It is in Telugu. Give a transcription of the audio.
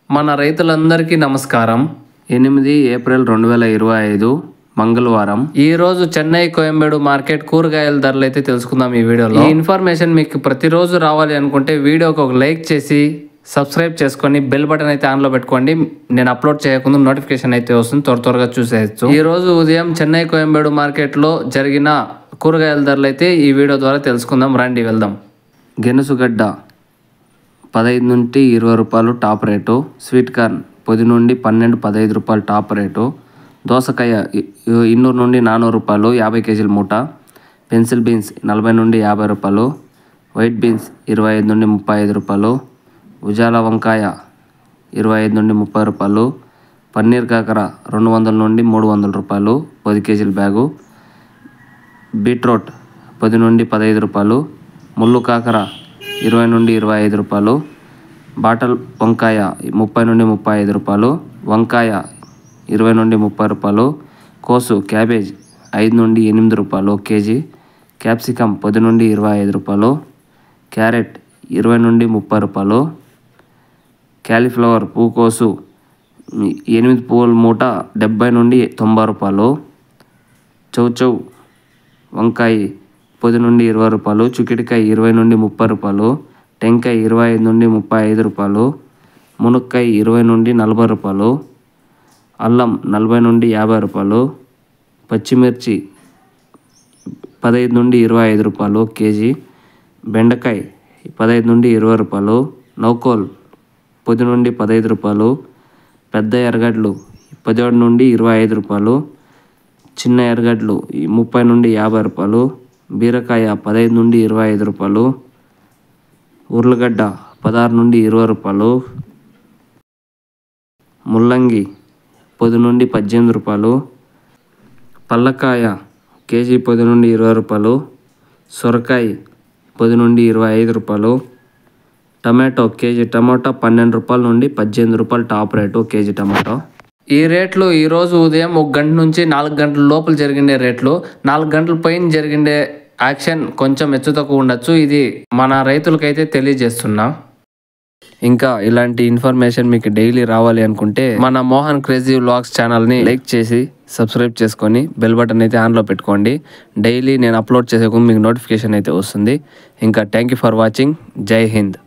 మన రైతులందరికీ నమస్కారం. 8 ఏప్రిల్ 2025 మంగళవారం. ఈ రోజు చెన్నై కోయంబేడు మార్కెట్ కూరగాయల ధరలు అయితే తెలుసుకుందాం ఈ వీడియోలో. ఈ ఇన్ఫర్మేషన్ మీకు ప్రతిరోజు రావాలి అనుకుంటే వీడియోకి ఒక లైక్ చేసి సబ్స్క్రైబ్ చేసుకొని బెల్ బటన్ అయితే ఆన్లో పెట్టుకోండి. నేను అప్లోడ్ చేయకుండా నోటిఫికేషన్ అయితే వస్తుంది, త్వరగా చూసేయచ్చు. ఈ రోజు ఉదయం చెన్నై కోయంబేడు మార్కెట్లో జరిగిన కూరగాయల ధరలు అయితే ఈ వీడియో ద్వారా తెలుసుకుందాం. రండి వెళ్దాం. గెనుసుగడ్డ 15 నుండి 20 రూపాయలు టాప్ రేటు. స్వీట్ కార్న్ 10 నుండి 12, 15 రూపాయలు టాప్ రేటు. దోసకాయ 200 నుండి 400 రూపాయలు 50 కేజీల మూట. పెన్సిల్ బీన్స్ 40 నుండి 50 రూపాయలు. వైట్ బీన్స్ 25 నుండి 35 రూపాయలు. ఉజాల వంకాయ 25 నుండి 30 రూపాయలు. పన్నీర్ కాకర 200 నుండి 300 రూపాయలు 10 కేజీల బ్యాగు. బీట్రూట్ 10 నుండి 15 రూపాయలు. ముళ్ళు కాకర 20 నుండి 25 రూపాయలు. బాటల్ వంకాయ 30 నుండి 35 రూపాయలు. వంకాయ 20 నుండి 30 రూపాయలు. కోసు క్యాబేజ్ 5 నుండి 8 రూపాయలు కేజీ. క్యాప్సికమ్ 10 నుండి 25 రూపాయలు. క్యారెట్ 20 నుండి 30 రూపాయలు. క్యాలీఫ్లవర్ పూకోసు 8 పువ్వుల మూట 70 నుండి 90 రూపాయలు. చౌచౌ వంకాయ 10 నుండి 20 రూపాయలు. చుక్కిడికాయ 20 నుండి 30 రూపాయలు. టెంకాయ 25 నుండి 35 రూపాయలు. మునక్కాయ 20 నుండి 40 రూపాయలు. అల్లం 40 నుండి 50 రూపాయలు. పచ్చిమిర్చి 15 నుండి 25 రూపాయలు కేజీ. బెండకాయ 15 నుండి 20 రూపాయలు. నౌకోల్ 10 నుండి 15 రూపాయలు. పెద్ద ఎర్రగడ్డలు 17 నుండి 25 రూపాయలు. చిన్న ఎర్రగడ్డలు 30 నుండి 50 రూపాయలు. బీరకాయ 15 నుండి 25 రూపాయలు. ఉర్లగడ్డ 16 నుండి 20 రూపాయలు. ముల్లంగి 10 నుండి 18 రూపాయలు. పల్లకాయ కేజీ 10 నుండి 20 రూపాయలు. సొరకాయ 10 నుండి 25 రూపాయలు. టమాటో కేజీ టమాటో 12 రూపాయల నుండి 18 రూపాయలు టాప్ రేటు కేజీ టమాటో. ఈ రేట్లు ఈరోజు ఉదయం 1 గంట నుంచి 4 గంటల లోపల జరిగిండే రేట్లు. 4 గంటల పైన జరిగిండే యాక్షన్ కొంచెం హెచ్చు తక్కువ ఉండొచ్చు. ఇది మన రైతులకైతే తెలియజేస్తున్నా. ఇంకా ఇలాంటి ఇన్ఫర్మేషన్ మీకు డైలీ రావాలి అనుకుంటే మన మోహన్ క్రేజీ వ్లాగ్స్ ఛానల్ని లైక్ చేసి సబ్స్క్రైబ్ చేసుకొని బెల్ బటన్ అయితే ఆన్లో పెట్టుకోండి. డైలీ నేను అప్లోడ్ చేసే మీకు నోటిఫికేషన్ అయితే వస్తుంది. ఇంకా థ్యాంక్ యూ ఫర్ వాచింగ్. జై హింద్.